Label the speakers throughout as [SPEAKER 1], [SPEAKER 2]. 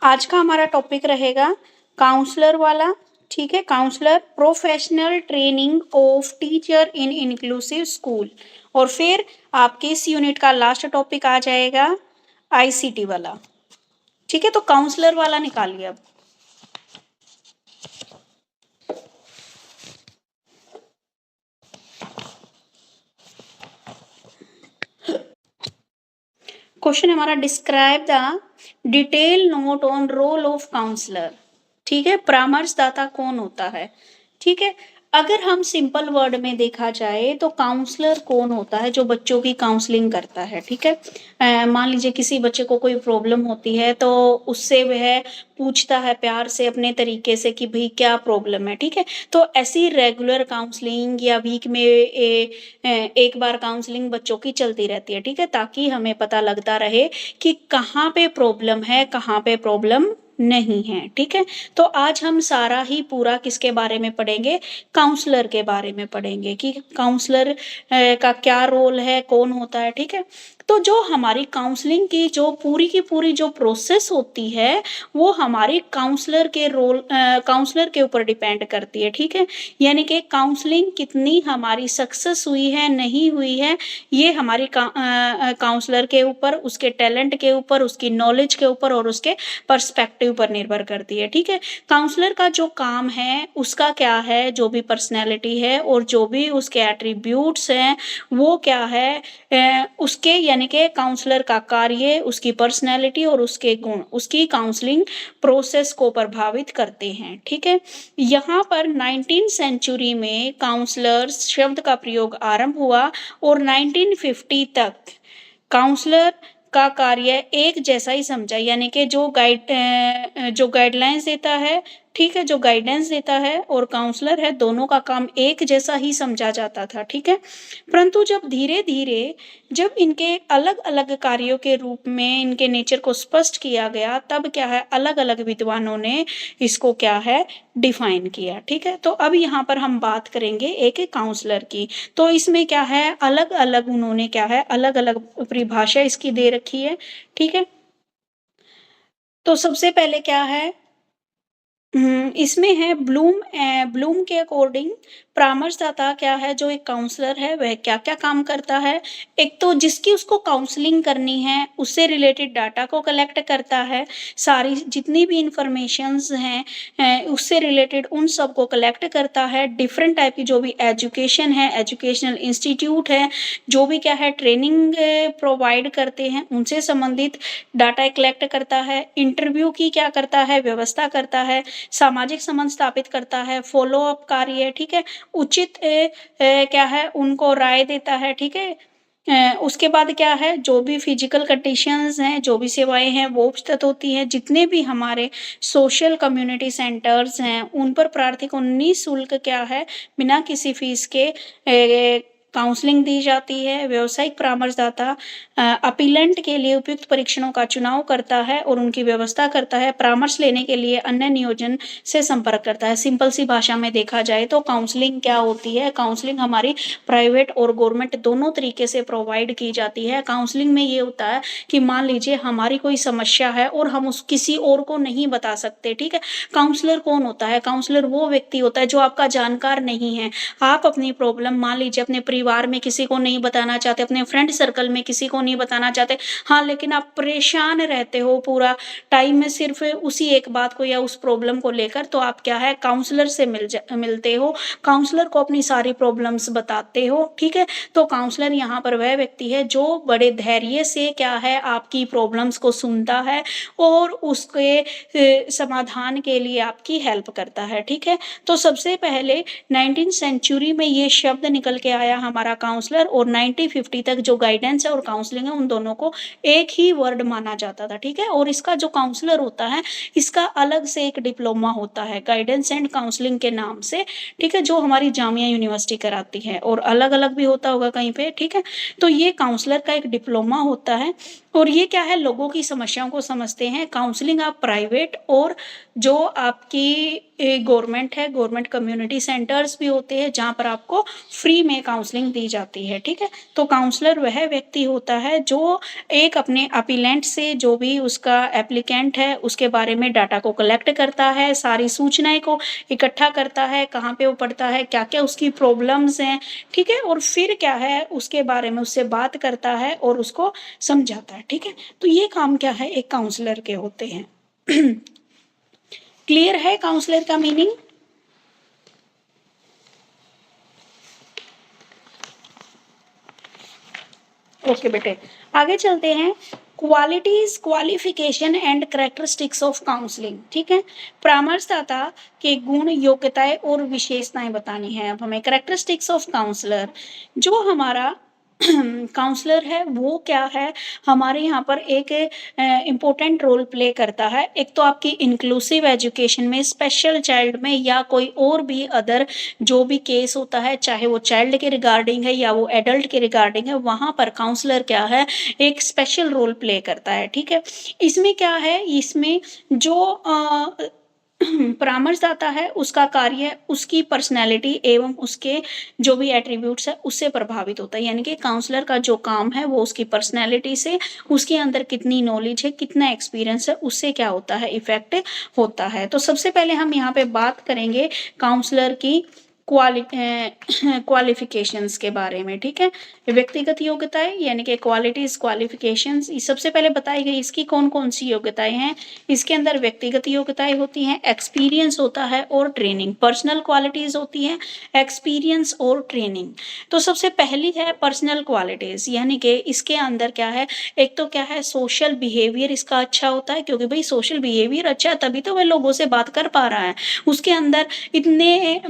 [SPEAKER 1] आज का हमारा टॉपिक रहेगा काउंसलर वाला। ठीक है, counsellor professional training of teacher in inclusive school. और फिर आपके इस यूनिट का लास्ट टॉपिक आ जाएगा आईसीटी वाला। ठीक है, तो काउंसलर वाला निकालिए अब। क्वेश्चन हमारा describe the detail note on role of counsellor. ठीक है, परामर्शदाता कौन होता है। ठीक है, अगर हम सिंपल वर्ड में देखा जाए तो काउंसलर कौन होता है, जो बच्चों की काउंसलिंग करता है। ठीक है, मान लीजिए किसी बच्चे को कोई प्रॉब्लम होती है तो उससे वह पूछता है प्यार से अपने तरीके से कि भाई क्या प्रॉब्लम है। ठीक है, तो ऐसी रेगुलर काउंसलिंग या वीक में एक बार काउंसलिंग बच्चों की चलती रहती है। ठीक है, ताकि हमें पता लगता रहे कि कहाँ पे प्रॉब्लम है, कहाँ पे प्रॉब्लम नहीं है। ठीक है, तो आज हम सारा ही पूरा किसके बारे में पढ़ेंगे, काउंसलर के बारे में पढ़ेंगे कि काउंसलर का क्या रोल है, कौन होता है। ठीक है, तो जो हमारी काउंसलिंग की जो पूरी की पूरी जो प्रोसेस होती है वो हमारी काउंसलर के रोल काउंसलर के ऊपर डिपेंड करती है। ठीक है, यानी कि काउंसलिंग कितनी हमारी सक्सेस हुई है, नहीं हुई है, ये हमारी काउंसलर के ऊपर, उसके टैलेंट के ऊपर, उसकी नॉलेज के ऊपर और उसके पर्सपेक्टिव पर निर्भर करती है। ठीक है, काउंसलर का जो काम है उसका क्या है, जो भी पर्सनैलिटी है और जो भी उसके एट्रीब्यूट्स हैं वो क्या है, उसके यानी कि काउंसलर का कार्य, उसकी पर्सनैलिटी और उसके गुण उसकी काउंसलिंग प्रोसेस को प्रभावित करते हैं। ठीक है, यहाँ पर 19th सेंचुरी में काउंसलर्स शब्द का प्रयोग आरंभ हुआ और 1950 तक काउंसलर का कार्य एक जैसा ही समझा, यानी कि जो गाइडलाइंस देता है, ठीक है, जो गाइडेंस देता है और काउंसलर है, दोनों का काम एक जैसा ही समझा जाता था। ठीक है, परंतु जब धीरे धीरे जब इनके अलग अलग कार्यों के रूप में इनके नेचर को स्पष्ट किया गया, तब क्या है, अलग अलग विद्वानों ने इसको क्या है, डिफाइन किया। ठीक है, तो अब यहाँ पर हम बात करेंगे एक काउंसलर की। तो इसमें क्या है, अलग अलग उन्होंने क्या है, अलग अलग परिभाषा इसकी दे रखी है। ठीक है, तो सबसे पहले क्या है, इसमें है ब्लूम के अकॉर्डिंग परामर्शदाता क्या है, जो एक काउंसलर है वह क्या क्या काम करता है। एक तो जिसकी उसको काउंसलिंग करनी है उससे रिलेटेड डाटा को कलेक्ट करता है, सारी जितनी भी इंफॉर्मेशंस हैं उससे रिलेटेड उन सब को कलेक्ट करता है। डिफरेंट टाइप की जो भी एजुकेशन है, एजुकेशनल इंस्टीट्यूट है, जो भी क्या है ट्रेनिंग प्रोवाइड करते हैं, उनसे संबंधित डाटा कलेक्ट करता है। इंटरव्यू की क्या करता है, व्यवस्था करता है, सामाजिक संबंध स्थापित करता है, फॉलो अप कार्य, ठीक है, उचित क्या है उनको राय देता है। ठीक है, उसके बाद क्या है, जो भी फिजिकल कंडीशंस हैं, जो भी सेवाएं हैं वो उपस्थित होती हैं। जितने भी हमारे सोशल कम्युनिटी सेंटर्स हैं उन पर प्रार्थी को निःशुल्क क्या है, बिना किसी फीस के काउंसलिंग दी जाती है। व्यावसायिक परामर्शदाता अपीलेंट के लिए उपयुक्त परीक्षणों का चुनाव करता है और उनकी व्यवस्था करता है। परामर्श लेने के लिए अन्य नियोजन से संपर्क करता है। सिंपल सी भाषा में देखा जाए तो काउंसलिंग क्या होती है, काउंसलिंग हमारी प्राइवेट और गवर्नमेंट दोनों तरीके से प्रोवाइड की जाती है। काउंसलिंग में ये होता है कि मान लीजिए हमारी कोई समस्या है और हम उस किसी और को नहीं बता सकते। ठीक है, काउंसलर कौन होता है, काउंसलर वो व्यक्ति होता है जो आपका जानकार नहीं है। आप अपनी प्रॉब्लम मान लीजिए अपने परिवार में किसी को नहीं बताना चाहते, अपने फ्रेंड सर्कल में किसी को नहीं बताना चाहते, हाँ, लेकिन आप परेशान रहते हो पूरा टाइम में सिर्फ उसी एक बात को या उस प्रॉब्लम को लेकर, तो आप क्या है काउंसलर से मिलते हो, काउंसलर को अपनी सारी प्रॉब्लम्स बताते हो। ठीक है, तो काउंसलर यहाँ पर वह व्यक्ति है जो बड़े धैर्य से क्या है आपकी प्रॉब्लम्स को सुनता है और उसके समाधान के लिए आपकी हेल्प करता है। ठीक है, तो सबसे पहले 19th सेंचुरी में ये शब्द निकल के आया हमारा काउंसलर, और 1950 तक जो गाइडेंस है और काउंसलिंग है उन दोनों को एक ही वर्ड माना जाता था। ठीक है, और इसका जो काउंसलर होता है इसका अलग से एक डिप्लोमा होता है गाइडेंस एंड काउंसलिंग के नाम से। ठीक है, जो हमारी जामिया यूनिवर्सिटी कराती है, और अलग अलग भी होता होगा कहीं पे। ठीक है, तो ये काउंसलर का एक डिप्लोमा होता है और ये क्या है, लोगों की समस्याओं को समझते हैं। काउंसलिंग आप प्राइवेट और जो आपकी गवर्नमेंट है, गवर्नमेंट कम्युनिटी सेंटर्स भी होते हैं जहाँ पर आपको फ्री में काउंसलिंग दी जाती है, ठीक है। तो काउंसलर वह व्यक्ति होता है जो एक अपने अपीलेंट से, जो भी उसका एप्लीकेंट है, उसके बारे में डाटा को कलेक्ट करता है, सारी सूचनाएं को इकट्ठा करता है, कहाँ पे वो पढ़ता है, क्या क्या उसकी प्रॉब्लम्स हैं, ठीक है। और फिर क्या है, उसके बारे में उससे बात करता है और उसको समझाता है, ठीक है। तो ये काम क्या है, एक काउंसलर के होते हैं। क्लियर है काउंसलर का मीनिंग? ओके बेटे, आगे चलते हैं। Qualities, qualification and characteristics of counselling, ठीक है। परामर्शदाता के गुण, योग्यताएं और विशेषताएं बतानी है अब हमें। कैरेक्टरिस्टिक्स ऑफ काउंसलर, जो हमारा काउंसलर है वो क्या है, हमारे यहाँ पर एक इम्पोर्टेंट रोल प्ले करता है। एक तो आपकी इंक्लूसिव एजुकेशन में, स्पेशल चाइल्ड में, या कोई और भी अदर जो भी केस होता है, चाहे वो चाइल्ड के रिगार्डिंग है या वो एडल्ट के रिगार्डिंग है, वहां पर काउंसलर क्या है, एक स्पेशल रोल प्ले करता है, ठीक है। इसमें क्या है, इसमें जो परामर्शदाता है उसका कार्य उसकी पर्सनैलिटी एवं उसके जो भी एट्रीब्यूट्स है उससे प्रभावित होता है। यानी कि काउंसलर का जो काम है वो उसकी पर्सनैलिटी से, उसके अंदर कितनी नॉलेज है, कितना एक्सपीरियंस है, उससे क्या होता है, इफेक्ट होता है। तो सबसे पहले हम यहाँ पे बात करेंगे काउंसलर की क्वालिफिकेशंस के बारे में, ठीक है। व्यक्तिगत योग्यताएं यानी कि क्वालिटीज, क्वालिफिकेशंस, सबसे पहले बताई गई इसकी कौन कौन सी योग्यताएं हैं। इसके अंदर व्यक्तिगत योग्यताएं होती हैं, एक्सपीरियंस होता है और ट्रेनिंग। पर्सनल क्वालिटीज होती हैं, एक्सपीरियंस और ट्रेनिंग। तो सबसे पहली है पर्सनल क्वालिटीज, यानी कि इसके अंदर क्या है, एक तो क्या है, सोशल बिहेवियर इसका अच्छा होता है, क्योंकि भाई सोशल बिहेवियर अच्छा है तभी तो वह लोगों से बात कर पा रहा है। उसके अंदर इतने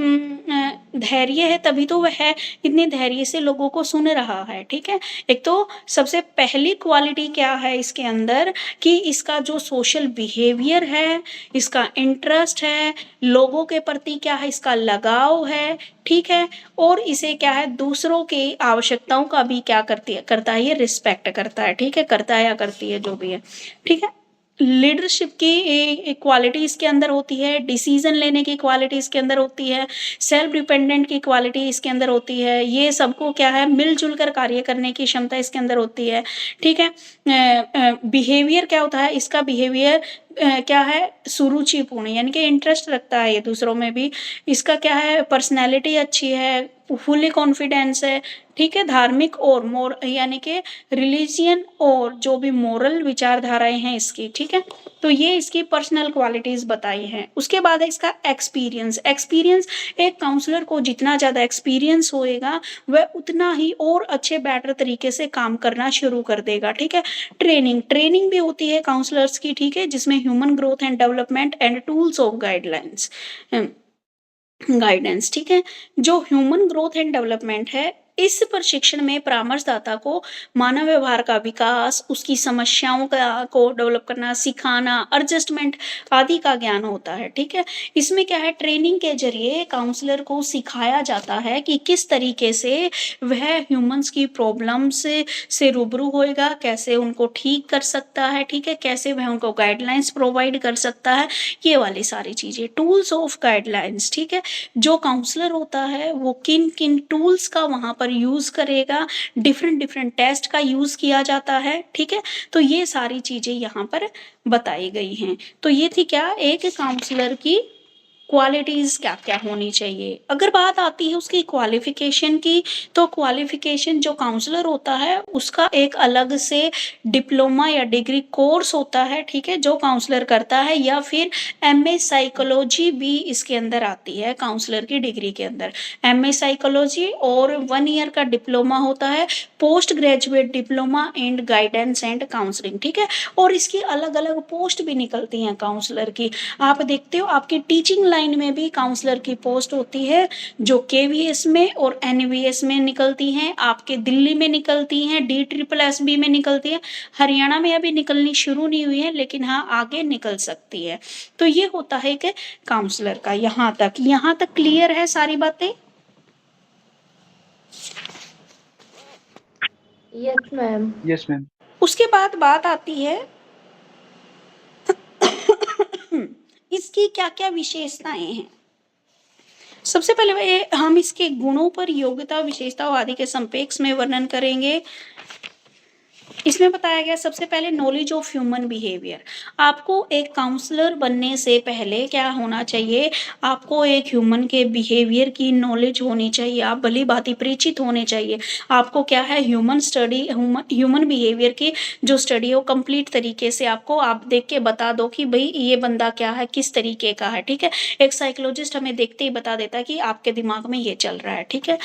[SPEAKER 1] धैर्य है तभी तो वह इतने धैर्य से लोगों को सुन रहा है, ठीक है। एक तो सबसे पहली क्वालिटी क्या है इसके अंदर, कि इसका जो सोशल बिहेवियर है, इसका इंटरेस्ट है, लोगों के प्रति क्या है, इसका लगाव है, ठीक है। और इसे क्या है, दूसरों की आवश्यकताओं का भी क्या करता है, ये रिस्पेक्ट करता है, ठीक है, करता है या करती है जो भी है, ठीक है। लीडरशिप की क्वालिटी इसके अंदर होती है, डिसीजन लेने की क्वालिटी इसके अंदर होती है, सेल्फ डिपेंडेंट की क्वालिटी इसके अंदर होती है, ये सबको क्या है, मिलजुल कर कार्य करने की क्षमता इसके अंदर होती है, ठीक है। बिहेवियर क्या होता है, इसका बिहेवियर क्या है, सुरुचिपूर्ण, यानी कि इंटरेस्ट रखता है ये दूसरों में भी। इसका क्या है, पर्सनैलिटी अच्छी है, फुली कॉन्फिडेंस है, ठीक है। धार्मिक और मोर यानी कि रिलीजियन और जो भी मोरल विचारधाराएं हैं इसकी, ठीक है। तो ये इसकी पर्सनल क्वालिटीज बताई हैं। उसके बाद है इसका एक्सपीरियंस। एक्सपीरियंस, एक काउंसलर को जितना ज़्यादा एक्सपीरियंस होएगा वह उतना ही और अच्छे बेटर तरीके से काम करना शुरू कर देगा, ठीक है। ट्रेनिंग, ट्रेनिंग भी होती है काउंसलर्स की, ठीक है, जिसमें human growth and development and tools of guidance, ठीक है। जो ह्यूमन ग्रोथ एंड डेवलपमेंट है, इस प्रशिक्षण में परामर्शदाता को मानव व्यवहार का विकास, उसकी समस्याओं का को डेवलप करना, सिखाना, एडजस्टमेंट आदि का ज्ञान होता है, ठीक है। इसमें क्या है, ट्रेनिंग के जरिए काउंसलर को सिखाया जाता है कि किस तरीके से वह ह्यूमंस की प्रॉब्लम्स से रूबरू होएगा, कैसे उनको ठीक कर सकता है, ठीक है, कैसे वह उनको गाइडलाइंस प्रोवाइड कर सकता है, ये वाली सारी चीजें, टूल्स ऑफ गाइडलाइंस, ठीक है। जो काउंसलर होता है वो किन किन टूल्स का वहां पर यूज करेगा, डिफरेंट डिफरेंट टेस्ट का यूज किया जाता है, ठीक है। तो ये सारी चीजें यहाँ पर बताई गई हैं। तो ये थी क्या, एक काउंसलर की क्वालिटीज क्या क्या होनी चाहिए। अगर बात आती है उसकी क्वालिफिकेशन की, तो क्वालिफिकेशन जो काउंसलर होता है उसका एक अलग से डिप्लोमा या डिग्री कोर्स होता है, ठीक है, जो काउंसलर करता है, या फिर एमए साइकोलॉजी भी इसके अंदर आती है काउंसलर की डिग्री के अंदर। एमए साइकोलॉजी और 1 ईयर का डिप्लोमा होता है, post graduate diploma and guidance and counselling, ठीक है। और इसकी अलग अलग पोस्ट भी निकलती हैं काउंसलर की। आप देखते हो आपकी टीचिंग लाइन में भी काउंसलर की पोस्ट होती है, जो केवीएस में और एनवीएस में निकलती हैं, आपके दिल्ली में निकलती हैं, DSSB में निकलती है। हरियाणा में अभी निकलनी शुरू नहीं हुई है, लेकिन हाँ आगे निकल सकती है। तो ये होता है कि काउंसलर का। यहाँ तक क्लियर है सारी बातें?
[SPEAKER 2] Yes ma'am.
[SPEAKER 3] Yes ma'am.
[SPEAKER 1] उसके बाद बात आती है इसकी क्या क्या विशेषताएं हैं। सबसे पहले हम इसके गुणों पर, योग्यता, विशेषताओं आदि के संक्षेप में वर्णन करेंगे। इसमें बताया गया सबसे पहले नॉलेज ऑफ ह्यूमन बिहेवियर। आपको एक काउंसलर बनने से पहले क्या होना चाहिए, आपको एक ह्यूमन के बिहेवियर की नॉलेज होनी चाहिए, आप भली भांति परिचित होने चाहिए। आपको क्या है, ह्यूमन बिहेवियर की जो स्टडी है वो कंप्लीट तरीके से आपको, आप देख के बता दो कि भाई ये बंदा क्या है, किस तरीके का है। ठीक है, एक साइकोलॉजिस्ट हमें देखते ही बता देता है कि आपके दिमाग में ये चल रहा है। ठीक है,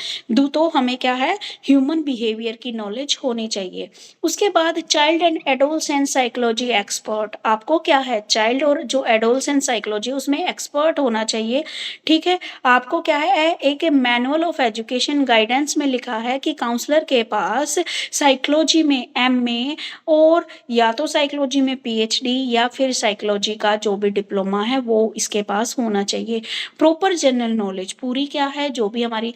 [SPEAKER 1] तो हमें क्या है, ह्यूमन बिहेवियर की नॉलेज होनी चाहिए। उसके बाद child and adolescent psychology expert, आपको क्या है, चाइल्ड और जो एडोलसेंट साइकोलॉजी उसमें एक्सपर्ट होना चाहिए। ठीक है, आपको क्या है, एक मैनुअल ऑफ एजुकेशन गाइडेंस में लिखा है कि काउंसलर के पास साइकोलॉजी में एमए और या तो साइकोलॉजी में पीएचडी या फिर साइकोलॉजी का जो भी डिप्लोमा है वो इसके पास होना चाहिए। प्रॉपर जनरल नॉलेज पूरी क्या है, जो भी हमारी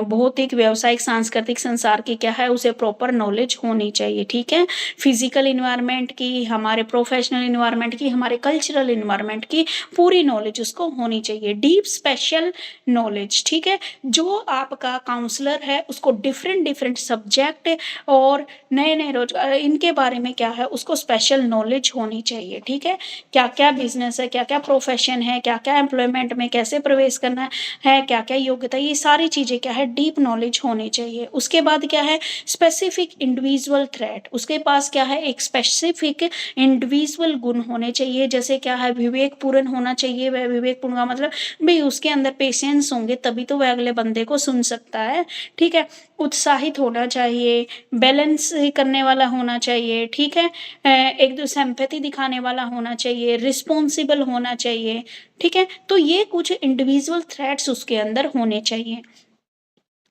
[SPEAKER 1] भौतिक, व्यवसायिक, सांस्कृतिक संसार की क्या है, उसे प्रॉपर नॉलेज होनी चाहिए। ठीक है, फिजिकल इन्वायरमेंट की, हमारे प्रोफेशनल इन्वायरमेंट की, हमारे कल्चरल इन्वायरमेंट की पूरी नॉलेज उसको होनी चाहिए। डीप स्पेशल नॉलेज, ठीक है, जो आपका काउंसलर है उसको डिफरेंट डिफरेंट सब्जेक्ट और नए नए रोजगार इनके बारे में क्या है, उसको स्पेशल नॉलेज होनी चाहिए। ठीक है, क्या क्या बिजनेस है, क्या क्या प्रोफेशन है, क्या क्या एम्प्लॉयमेंट में कैसे प्रवेश करना है, क्या क्या योग्यता, ये सारी चीजें क्या है, डीप नॉलेज होनी चाहिए। उसके बाद क्या है, स्पेसिफिक इंडिविजुअल थ्रेट, उसके पास क्या है, एक स्पेसिफिक इंडिविजुअल गुण होने चाहिए। जैसे क्या है, विवेकपूर्ण होना चाहिए। वह विवेकपूर्ण का मतलब भाई उसके अंदर पेशेंस होंगे तभी तो वह अगले बंदे को सुन सकता है। ठीक है, उत्साहित होना चाहिए, बैलेंस करने वाला होना चाहिए। ठीक है, एक दूसरे एम्पैथी दिखाने वाला होना चाहिए, रिस्पॉन्सिबल होना चाहिए। ठीक है, तो ये कुछ इंडिविजुअल थ्रेट्स उसके अंदर होने चाहिए।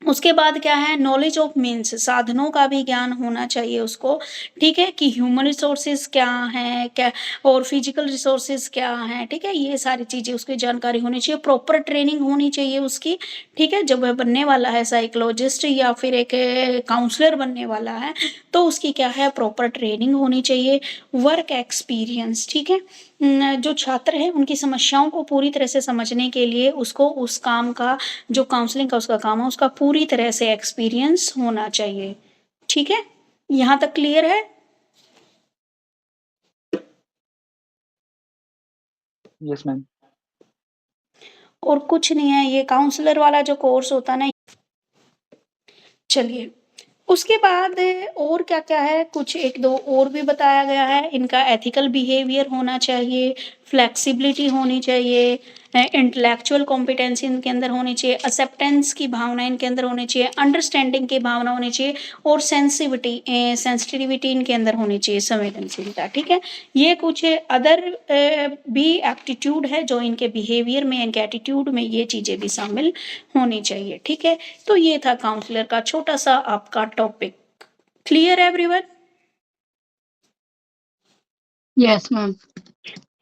[SPEAKER 1] उसके बाद क्या है, नॉलेज ऑफ मीन्स, साधनों का भी ज्ञान होना चाहिए उसको। ठीक है, कि ह्यूमन रिसोर्सेज क्या हैं, क्या और फिजिकल रिसोर्सेज क्या हैं। ठीक है, ये सारी चीजें उसकी जानकारी होनी चाहिए। प्रॉपर ट्रेनिंग होनी चाहिए उसकी। ठीक है, जब वह बनने वाला है साइकोलॉजिस्ट या फिर एक काउंसलर बनने वाला है तो उसकी क्या है, प्रॉपर ट्रेनिंग होनी चाहिए। वर्क एक्सपीरियंस, ठीक है, जो छात्र है उनकी समस्याओं को पूरी तरह से समझने के लिए उसको उस काम का, जो काउंसलिंग का उसका काम है, उसका पूरी तरह से एक्सपीरियंस होना चाहिए। ठीक है, यहाँ तक क्लियर है?
[SPEAKER 2] Yes ma'am.
[SPEAKER 1] और कुछ नहीं है, ये काउंसलर वाला जो कोर्स होता है ना। चलिए, उसके बाद और क्या क्या है, कुछ एक दो और भी बताया गया है। इनका एथिकल बिहेवियर होना चाहिए, फ्लेक्सिबिलिटी होनी चाहिए, इंटेलेक्चुअल कॉम्पिटेंसी इनके अंदर होनी चाहिए, एक्सेप्टेंस की भावना इनके अंदर होनी चाहिए, अंडरस्टैंडिंग की भावना होनी चाहिए और सेंसिटिविटी इनके अंदर होनी चाहिए, संवेदनशीलता। ठीक है, ये कुछ अदर भी एप्टीट्यूड है जो इनके बिहेवियर में, इनके एटीट्यूड में ये चीजें भी शामिल होनी चाहिए। ठीक है, तो ये था काउंसलर का छोटा सा आपका topic. Clear everyone?
[SPEAKER 2] Yes ma'am.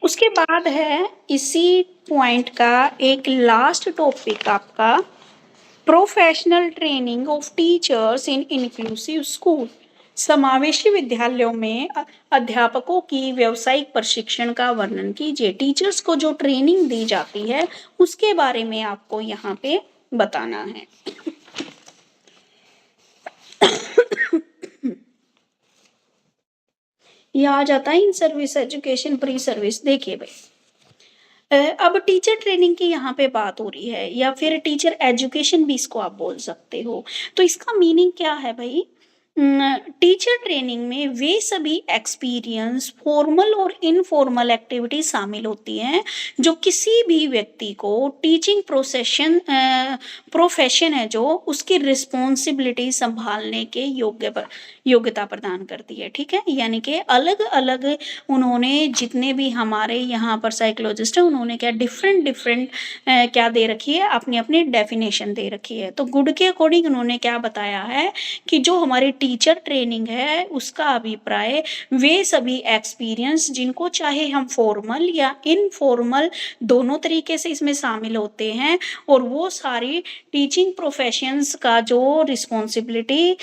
[SPEAKER 1] उसके बाद है इसी पॉइंट का एक लास्ट टॉपिक आपका, professional training of teachers in inclusive school. समावेशी विद्यालयों में अध्यापकों की व्यावसायिक प्रशिक्षण का वर्णन कीजिए। टीचर्स को जो ट्रेनिंग दी जाती है उसके बारे में आपको यहाँ पे बताना है। ये आ जाता है in service education pre service. देखिए भाई, अब टीचर ट्रेनिंग की यहाँ पे बात हो रही है या फिर टीचर एजुकेशन भी इसको आप बोल सकते हो। तो इसका मीनिंग क्या है भाई, टीचर ट्रेनिंग में वे सभी एक्सपीरियंस, फॉर्मल और इनफॉर्मल एक्टिविटी शामिल होती हैं जो किसी भी व्यक्ति को टीचिंग प्रोफेशन है जो उसकी रिस्पॉन्सिबिलिटी संभालने के योग्यता प्रदान करती है। ठीक है, यानी कि अलग अलग उन्होंने जितने भी हमारे यहाँ पर साइकोलॉजिस्ट है उन्होंने क्या डिफरेंट डिफरेंट क्या दे रखी है, अपनी अपनी डेफिनेशन दे रखी है। तो गुड के अकॉर्डिंग उन्होंने क्या बताया है कि जो हमारी टीचर ट्रेनिंग है उसका अभिप्राय वे सभी एक्सपीरियंस जिनको चाहे हम फॉर्मल या इनफॉर्मल दोनों तरीके से इसमें शामिल होते हैं, और वो सारी टीचिंग प्रोफेशंस का जो रिस्पॉन्सिबिलिटी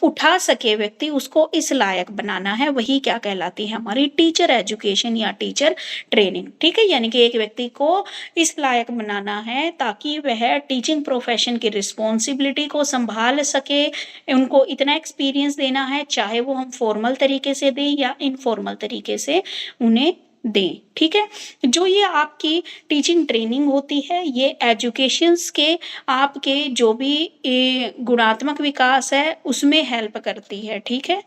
[SPEAKER 1] उठा सके व्यक्ति, उसको इस लायक बनाना है, वही क्या कहलाती है हमारी टीचर एजुकेशन या टीचर ट्रेनिंग। ठीक है, यानी कि एक व्यक्ति को इस लायक बनाना है ताकि वह टीचिंग प्रोफेशन की रिस्पॉन्सिबिलिटी को संभाल सके, उनको इतना एक्सपीरियंस देना है, चाहे वो हम फॉर्मल तरीके से दें या इनफॉर्मल तरीके से उन्हें दें। ठीक है, जो ये आपकी टीचिंग ट्रेनिंग होती है ये एजुकेशंस के आपके जो भी गुणात्मक विकास है उसमें हेल्प करती है। ठीक है,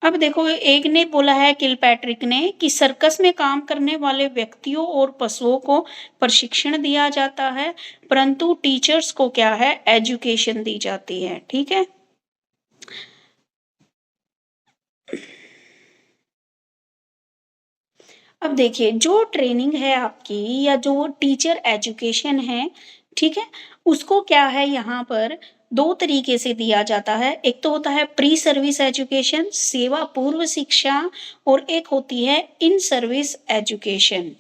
[SPEAKER 1] अब देखो एक ने बोला है किलपैट्रिक ने कि सर्कस में काम करने वाले व्यक्तियों और पशुओं को प्रशिक्षण दिया जाता है, परंतु टीचर्स को क्या है, एजुकेशन दी जाती है। ठीक है, अब देखिए जो ट्रेनिंग है आपकी या जो टीचर एजुकेशन है, ठीक है, उसको क्या है यहाँ पर दो तरीके से दिया जाता है। एक तो होता है प्री सर्विस एजुकेशन, सेवा पूर्व शिक्षा, और एक होती है इन सर्विस एजुकेशन।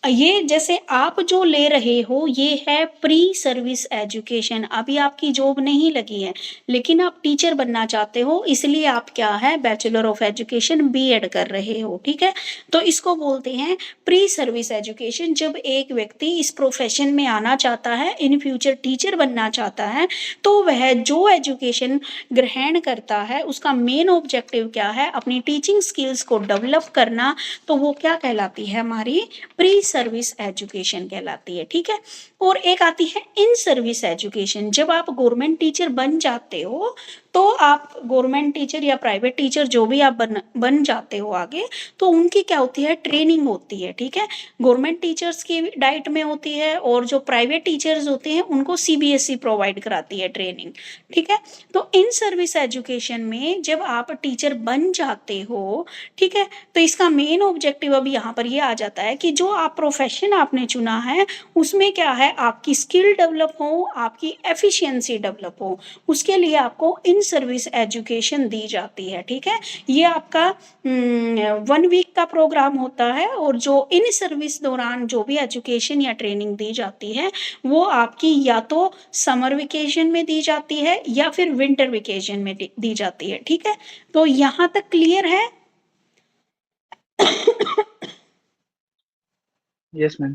[SPEAKER 1] ये जैसे आप जो ले रहे हो ये है प्री सर्विस एजुकेशन, अभी आपकी जॉब नहीं लगी है लेकिन आप टीचर बनना चाहते हो, इसलिए आप क्या है बैचलर ऑफ एजुकेशन बीएड कर रहे हो। ठीक है, तो इसको बोलते हैं प्री सर्विस एजुकेशन। जब एक व्यक्ति इस प्रोफेशन में आना चाहता है, इन फ्यूचर टीचर बनना चाहता है, तो वह जो एजुकेशन ग्रहण करता है उसका मेन ऑब्जेक्टिव क्या है, अपनी टीचिंग स्किल्स को डेवलप करना, तो वो क्या कहलाती है हमारी प्री सर्विस एजुकेशन कहलाती है। ठीक है, और एक आती है इन सर्विस एजुकेशन। जब आप गवर्नमेंट टीचर बन जाते हो तो आप गवर्नमेंट टीचर या प्राइवेट टीचर जो भी आप बन जाते हो आगे, तो उनकी क्या होती है, ट्रेनिंग होती है। ठीक है, गवर्नमेंट टीचर्स की डाइट में होती है और जो प्राइवेट टीचर्स होते हैं उनको सीबीएसई प्रोवाइड कराती है ट्रेनिंग। ठीक है, तो इन सर्विस एजुकेशन में जब आप टीचर बन जाते हो, ठीक है, तो इसका मेन ऑब्जेक्टिव अब यहाँ पर ये आ जाता है कि जो आप प्रोफेशन आपने चुना है उसमें क्या है, आपकी स्किल डेवलप हो, आपकी एफिशिएंसी डेवलप हो, उसके लिए आपको इन सर्विस एजुकेशन दी जाती है। ठीक है, ये आपका 1 वीक का प्रोग्राम होता है, और जो इन सर्विस दौरान जो भी एजुकेशन या ट्रेनिंग दी जाती है वो आपकी या तो समर वेकेशन में दी जाती है या फिर विंटर वेकेशन में दी जाती है। ठीक है, तो यहाँ तक क्लियर है?
[SPEAKER 2] Yes, ma'am.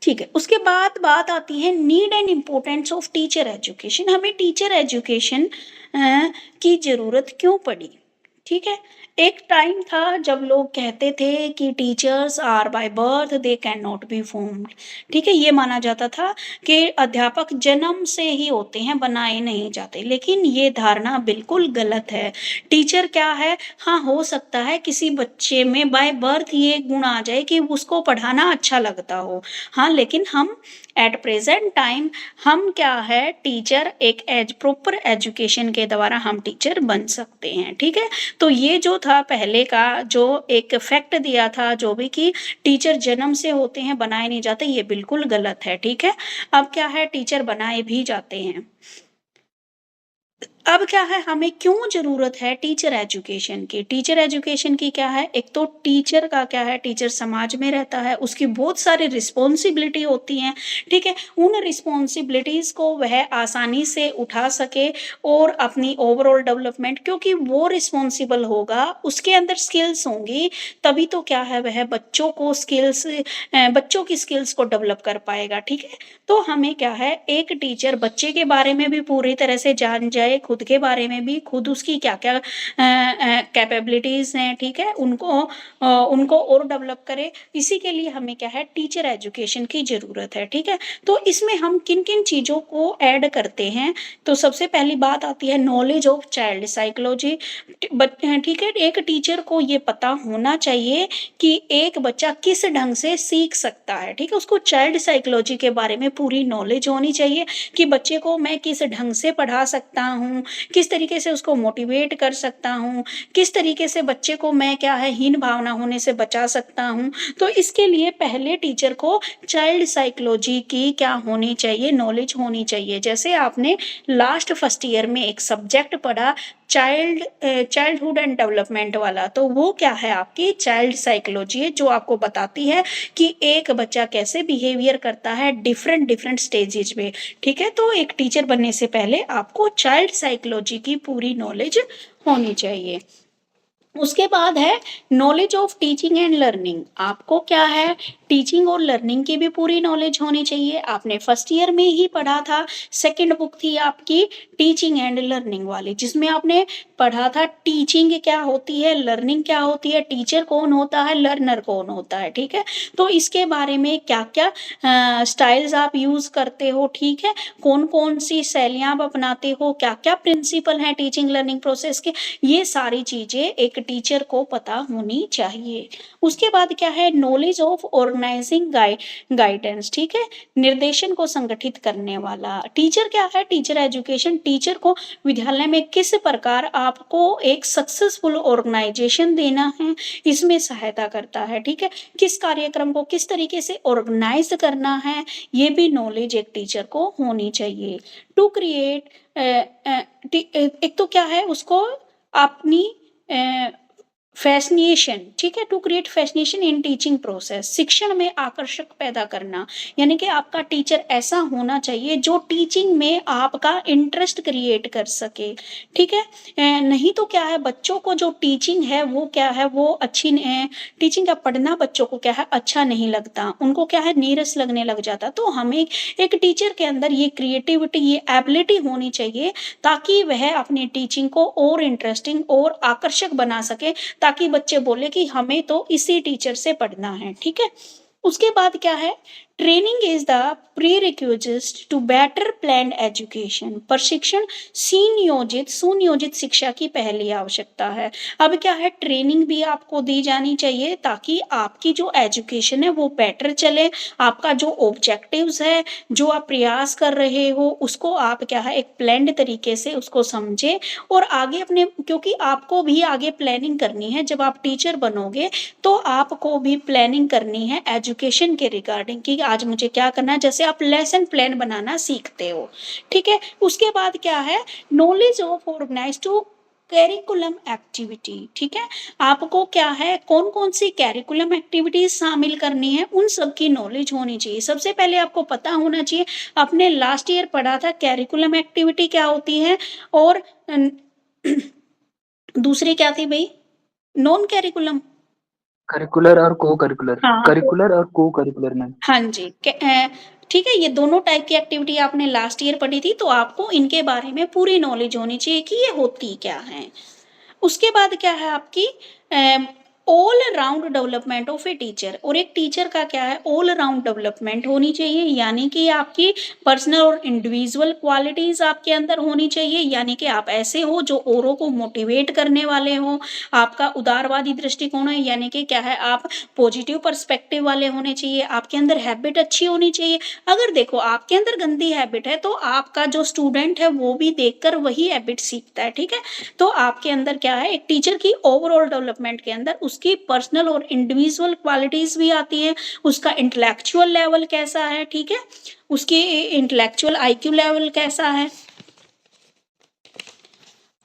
[SPEAKER 1] ठीक है, उसके बाद बात आती है need and importance of teacher education. हमें टीचर एजुकेशन की जरूरत क्यों पड़ी? ठीक है, एक टाइम था जब लोग कहते थे कि teachers are by birth, they can not be formed. ठीक है, ये माना जाता था कि अध्यापक जन्म से ही होते हैं, बनाए नहीं जाते, लेकिन ये धारणा बिल्कुल गलत है। टीचर क्या है, हाँ हो सकता है किसी बच्चे में बाय बर्थ ये गुण आ जाए कि उसको पढ़ाना अच्छा लगता हो, हाँ, लेकिन हम एट प्रेजेंट टाइम हम क्या है, टीचर एक प्रॉपर एजुकेशन के द्वारा हम टीचर बन सकते हैं। ठीक है, तो ये जो था पहले का जो एक फैक्ट दिया था जो भी कि टीचर जन्म से होते हैं, बनाए नहीं जाते, ये बिल्कुल गलत है। ठीक है, अब क्या है, टीचर बनाए भी जाते हैं। अब क्या है, हमें क्यों जरूरत है टीचर एजुकेशन की? टीचर एजुकेशन की क्या है, एक तो टीचर का क्या है, टीचर समाज में रहता है, उसकी बहुत सारी रिस्पॉन्सिबिलिटी होती हैं। ठीक है, उन रिस्पॉन्सिबिलिटीज को वह आसानी से उठा सके और अपनी ओवरऑल डेवलपमेंट, क्योंकि वो रिस्पॉन्सिबल होगा, उसके अंदर स्किल्स होंगी, तभी तो क्या है वह बच्चों को स्किल्स, बच्चों की स्किल्स को डेवलप कर पाएगा। ठीक है, तो हमें क्या है, एक टीचर बच्चे के बारे में भी पूरी तरह से जान जाए, खुद के बारे में भी, खुद उसकी क्या क्या कैपेबिलिटीज हैं, ठीक है, उनको और डेवलप करे। इसी के लिए हमें क्या है, टीचर एजुकेशन की जरूरत है। ठीक है, तो इसमें हम किन किन चीजों को ऐड करते हैं, तो सबसे पहली बात आती है नॉलेज ऑफ चाइल्ड साइकोलॉजी। ठीक है, एक टीचर को ये पता होना चाहिए कि एक बच्चा किस ढंग से सीख सकता है। ठीक है, उसको चाइल्ड साइकोलॉजी के बारे में पूरी नॉलेज होनी चाहिए कि बच्चे को मैं किस ढंग से पढ़ा सकता हूँ, हूँ, किस तरीके से उसको मोटिवेट कर सकता हूँ, किस तरीके से बच्चे को मैं क्या है हीन भावना होने से बचा सकता हूँ। तो इसके लिए पहले टीचर को चाइल्ड साइकोलॉजी की क्या होनी चाहिए, नॉलेज होनी चाहिए। जैसे आपने लास्ट फर्स्ट ईयर में एक सब्जेक्ट पढ़ा चाइल्डहुड एंड डेवलपमेंट वाला, तो वो क्या है आपकी चाइल्ड साइकोलॉजी है, जो आपको बताती है कि एक बच्चा कैसे बिहेवियर करता है डिफरेंट डिफरेंट स्टेजेज में। ठीक है, तो एक टीचर बनने से पहले आपको चाइल्ड साइकोलॉजी की पूरी नॉलेज होनी चाहिए। उसके बाद है knowledge of teaching and learning. आपको क्या है टीचिंग और लर्निंग की भी पूरी नॉलेज होनी चाहिए। आपने फर्स्ट ईयर में ही पढ़ा था, सेकंड बुक थी आपकी टीचिंग एंड लर्निंग वाली, जिसमें आपने पढ़ा था टीचिंग क्या होती है, लर्निंग क्या होती है, टीचर कौन होता है, लर्नर कौन होता है। ठीक है, तो इसके बारे में क्या क्या स्टाइल्स आप यूज करते हो, ठीक है, कौन कौन सी शैलियां आप अपनाते हो, क्या क्या प्रिंसिपल हैं टीचिंग लर्निंग प्रोसेस के, ये सारी चीजें एक टीचर को पता होनी चाहिए। उसके बाद क्या है नॉलेज ऑफ ऑर्गेनाइजिंग गाइडेंस। ठीक है, निर्देशन को संगठित करने वाला टीचर क्या है, टीचर एजुकेशन टीचर को विद्यालय में किस प्रकार आपको एक सक्सेसफुल ऑर्गेनाइजेशन देना है, इसमें सहायता करता है। ठीक है, किस कार्यक्रम को किस तरीके से ऑर्गेनाइज करना है, ये भी नॉलेज एक टीचर को होनी चाहिए। टू क्रिएट एक तो क्या है उसको अपनी फैसिनेशन, ठीक है, to create fascination in teaching process, शिक्षण में आकर्षक पैदा करना, यानी कि आपका टीचर ऐसा होना चाहिए जो टीचिंग में आपका इंटरेस्ट क्रिएट कर सके। ठीक है, नहीं तो क्या है बच्चों को जो टीचिंग है वो क्या है वो अच्छी टीचिंग का पढ़ना बच्चों को क्या है अच्छा नहीं लगता, उनको क्या है नीरस लगने लग जाता। तो हमें एक टीचर के अंदर ये क्रिएटिविटी ये एबिलिटी होनी चाहिए ताकि वह अपनी टीचिंग को और इंटरेस्टिंग और आकर्षक बना सके, ताकि बच्चे बोले कि हमें तो इसी टीचर से पढ़ना है। ठीक है, उसके बाद क्या है training is the prerequisite to better planned education. प्रशिक्षण सुनियोजित शिक्षा की पहली आवश्यकता है। अब क्या है ट्रेनिंग भी आपको दी जानी चाहिए ताकि आपकी जो एजुकेशन है वो बेटर चले, आपका जो ऑब्जेक्टिव्स है जो आप प्रयास कर रहे हो उसको आप क्या है एक प्लान्ड तरीके से उसको समझे और आगे अपने, क्योंकि आपको भी आगे प्लानिंग करनी है। जब आप टीचर बनोगे तो आपको भी प्लानिंग करनी है एजुकेशन के रिगार्डिंग कि आज मुझे क्या करना है, जैसे आप लेसन प्लान बनाना सीखते हो। ठीक है, उसके बाद क्या है knowledge of organize to curriculum activity. ठीक है, आपको क्या है कौन कौन सी कैरिकुलम एक्टिविटीज शामिल करनी है उन सब की नॉलेज होनी चाहिए। सबसे पहले आपको पता होना चाहिए, आपने लास्ट ईयर पढ़ा था कैरिकुलम एक्टिविटी क्या होती है, और दूसरी क्या थी भाई नॉन कैरिकुलम।
[SPEAKER 2] करिकुलर और को करिकुलर,
[SPEAKER 1] हाँ
[SPEAKER 2] करिकुलर और को करिकुलर मैम।
[SPEAKER 1] हाँ जी ठीक है, ये दोनों टाइप की एक्टिविटी आपने लास्ट ईयर पढ़ी थी, तो आपको इनके बारे में पूरी नॉलेज होनी चाहिए कि ये होती क्या है। उसके बाद क्या है आपकी all round development of a teacher, और एक टीचर का क्या है ऑल राउंड डेवलपमेंट होनी चाहिए, यानी कि आपकी पर्सनल और इंडिविजुअल क्वालिटीज आपके अंदर होनी चाहिए, यानी कि आप ऐसे हो जो औरों को मोटिवेट करने वाले हो, आपका उदारवादी दृष्टिकोण है, यानी कि क्या है आप पॉजिटिव पर्सपेक्टिव वाले होने चाहिए, आपके अंदर हैबिट अच्छी होनी चाहिए। अगर देखो आपके अंदर गंदी हैबिट है तो आपका जो स्टूडेंट है वो भी देखकर वही हैबिट सीखता है। ठीक है, तो आपके अंदर क्या है एक टीचर की ओवरऑल डेवलपमेंट के अंदर उसकी पर्सनल और इंडिविजुअल क्वालिटीज भी आती है, उसका इंटेलेक्चुअल लेवल कैसा है, ठीक है, उसकी इंटेलेक्चुअल आईक्यू लेवल कैसा है,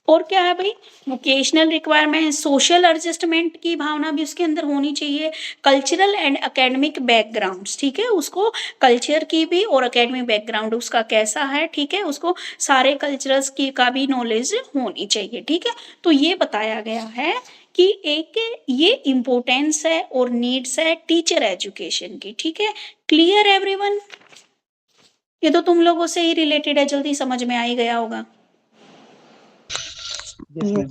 [SPEAKER 1] और क्या है भाई वोकेशनल रिक्वायरमेंट, सोशल एडजस्टमेंट की भावना भी उसके अंदर होनी चाहिए, कल्चरल एंड एकेडमिक बैकग्राउंड्स। ठीक है, उसको कल्चर की भी और एकेडमिक बैकग्राउंड उसका कैसा है, ठीक है, उसको सारे कल्चरल्स की का भी नॉलेज होनी चाहिए। ठीक है, तो ये बताया गया है कि एक ये इम्पोर्टेंस है और नीड्स है टीचर एजुकेशन की। ठीक है, क्लियर एवरीवन, ये तो तुम लोगों से ही रिलेटेड है, जल्दी समझ में आ ही गया होगा।
[SPEAKER 2] Yes ma'am.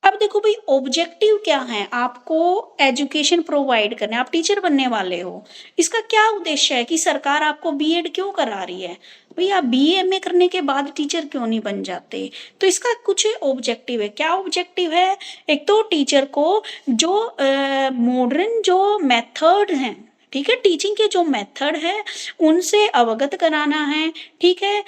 [SPEAKER 1] अब देखो भाई ऑब्जेक्टिव क्या है, आपको एजुकेशन प्रोवाइड करना है, आप टीचर बनने वाले हो, इसका क्या उद्देश्य है कि सरकार आपको बीएड क्यों करा रही है, भाई आप बीए करने के बाद टीचर क्यों नहीं बन जाते। तो इसका कुछ ऑब्जेक्टिव है, क्या ऑब्जेक्टिव है, एक तो टीचर को जो मॉडर्न जो मेथड हैं, ठीक है, टीचिंग के जो मेथड है उनसे अवगत कराना है, ठीक है।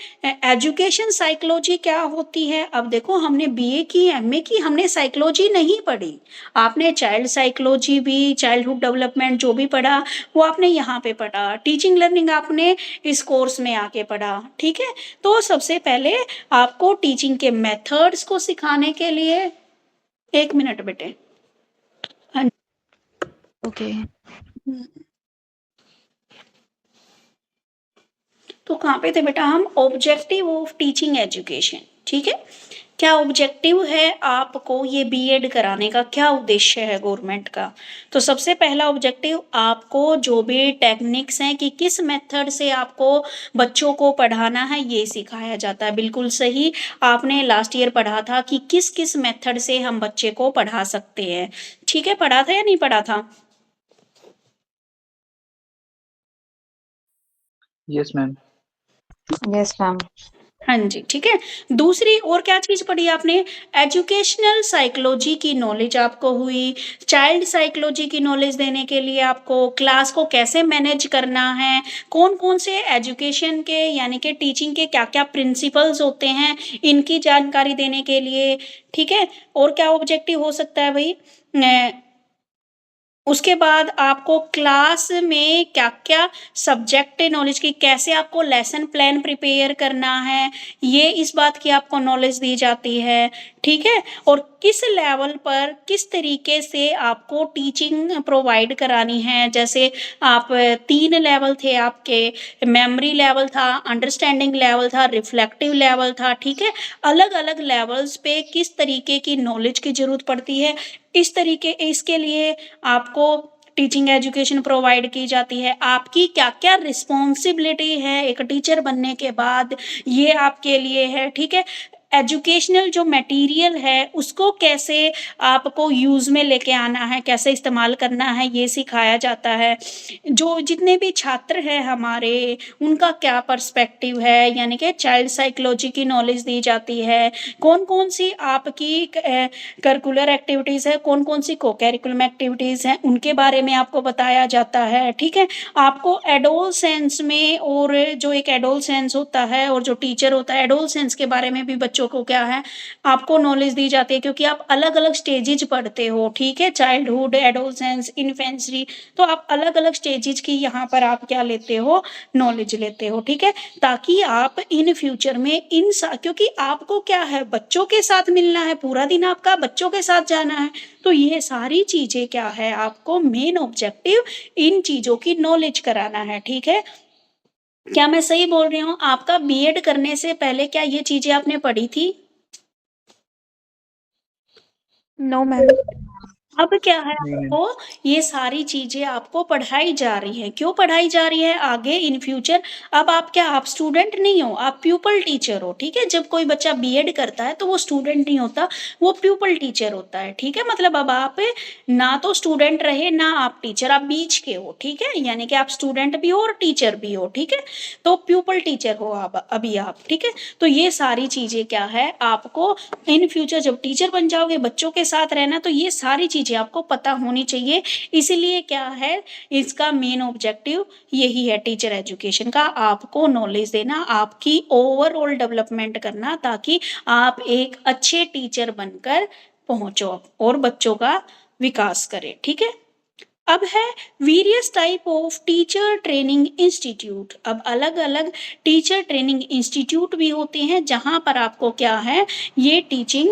[SPEAKER 1] एजुकेशन साइकोलॉजी क्या होती है, अब देखो हमने बीए की, एमए की, हमने साइकोलॉजी नहीं पढ़ी, आपने चाइल्ड साइकोलॉजी भी, चाइल्डहुड डेवलपमेंट जो भी पढ़ा वो आपने यहाँ पे पढ़ा, टीचिंग लर्निंग आपने इस कोर्स में आके पढ़ा, ठीक है। तो सबसे पहले आपको टीचिंग के मेथड्स को सिखाने के लिए, एक मिनट बेटे, हाँ
[SPEAKER 3] ओके
[SPEAKER 1] तो कहाँ पे थे बेटा हम, ऑब्जेक्टिव ऑफ टीचिंग एजुकेशन, ठीक है। क्या ऑब्जेक्टिव है आपको ये बीएड कराने का, क्या उद्देश्य है गवर्नमेंट का, तो सबसे पहला ऑब्जेक्टिव आपको जो भी टेक्निक्स हैं कि किस मेथड से आपको बच्चों को पढ़ाना है ये सिखाया जाता है, बिल्कुल सही। आपने लास्ट ईयर पढ़ा था कि किस किस मेथड से हम बच्चे को पढ़ा सकते हैं, ठीक है, पढ़ा था या नहीं पढ़ा था?
[SPEAKER 2] Yes ma'am.
[SPEAKER 3] Yes ma'am.
[SPEAKER 1] हाँ जी, ठीक है। दूसरी और क्या चीज पढ़ी आपने, एजुकेशनल साइकोलॉजी की नॉलेज आपको हुई, चाइल्ड साइकोलॉजी की नॉलेज देने के लिए आपको क्लास को कैसे मैनेज करना है, कौन कौन से एजुकेशन के यानी कि टीचिंग के क्या क्या प्रिंसिपल्स होते हैं इनकी जानकारी देने के लिए, ठीक है। और क्या ऑब्जेक्टिव हो सकता है भाई, उसके बाद आपको क्लास में क्या क्या सब्जेक्ट नॉलेज की, कैसे आपको लेसन प्लान प्रिपेयर करना है, ये इस बात की आपको नॉलेज दी जाती है, ठीक है। और किस लेवल पर किस तरीके से आपको टीचिंग प्रोवाइड करानी है, जैसे आप 3 लेवल थे आपके, मेमोरी लेवल था, अंडरस्टैंडिंग लेवल था, रिफ्लेक्टिव लेवल था, ठीक है। अलग अलग लेवल्स पे किस तरीके की नॉलेज की जरूरत पड़ती है, इस तरीके इसके लिए आपको टीचिंग एजुकेशन प्रोवाइड की जाती है। आपकी क्या क्या रिस्पॉन्सिबिलिटी है एक टीचर बनने के बाद, ये आपके लिए है, ठीक है। एजुकेशनल जो मटेरियल है उसको कैसे आपको यूज में लेके आना है, कैसे इस्तेमाल करना है, ये सिखाया जाता है। जो जितने भी छात्र हैं हमारे उनका क्या पर्सपेक्टिव है, यानी कि चाइल्ड साइकोलॉजी की नॉलेज दी जाती है, कौन कौन सी आपकी करिकुलर एक्टिविटीज़ है, कौन कौन सी को करिकुलम एक्टिविटीज़ हैं उनके बारे में आपको बताया जाता है, ठीक है। आपको एडोलसेंस में, और जो एक एडोलसेंस होता है और जो टीचर होता है, एडोलसेंस के बारे में भी बच्चों को क्या है आपको नॉलेज दी जाती है, क्योंकि आप अलग अलग स्टेजेज पढ़ते हो, ठीक है, चाइल्डहुड, एडोलसेंस, इन्फेंट्री, तो आप अलग अलग स्टेजेज की यहाँ पर आप क्या लेते हो, नॉलेज लेते हो, ठीक है। ताकि आप इन फ्यूचर में क्योंकि आपको क्या है बच्चों के साथ मिलना है, पूरा दिन आपका बच्चों के साथ जाना है, तो ये सारी चीजें क्या है आपको मेन ऑब्जेक्टिव इन चीजों की नॉलेज कराना है, ठीक है। क्या मैं सही बोल रही हूँ, आपका बीएड करने से पहले क्या ये चीजें आपने पढ़ी थी?
[SPEAKER 3] No ma'am.
[SPEAKER 1] अब क्या है
[SPEAKER 2] नहीं मैम।
[SPEAKER 1] आपको ये सारी चीजें आपको पढ़ाई जा रही है, क्यों पढ़ाई जा रही है आगे इन फ्यूचर। अब आप क्या, आप स्टूडेंट नहीं हो, आप प्यूपल टीचर हो, ठीक है। जब कोई बच्चा बीएड करता है तो वो स्टूडेंट नहीं होता, वो प्यूपल टीचर होता है, ठीक है। मतलब अब आप ना तो स्टूडेंट रहे ना आप टीचर, आप बीच के हो, ठीक है, यानी कि आप स्टूडेंट भी हो और टीचर भी हो, ठीक है। तो प्यूपल टीचर हो आप अभी आप, ठीक है। तो ये सारी चीजें क्या है आपको इन फ्यूचर जब टीचर बन जाओगे, बच्चों के साथ रहना, तो ये सारी चीजें आपको पता होनी चाहिए। इसीलिए क्या है इसका मेन ऑब्जेक्टिव यही है टीचर एजुकेशन का, आपको नॉलेज देना, आपकी ओवरऑल डेवलपमेंट करना, ताकि आप एक अच्छे टीचर बनकर पहुंचो और बच्चों का विकास करें, ठीक है। अब है various type of teacher training institute. अब अलग अलग टीचर ट्रेनिंग इंस्टीट्यूट भी होते हैं जहां पर आपको क्या है ये टीचिंग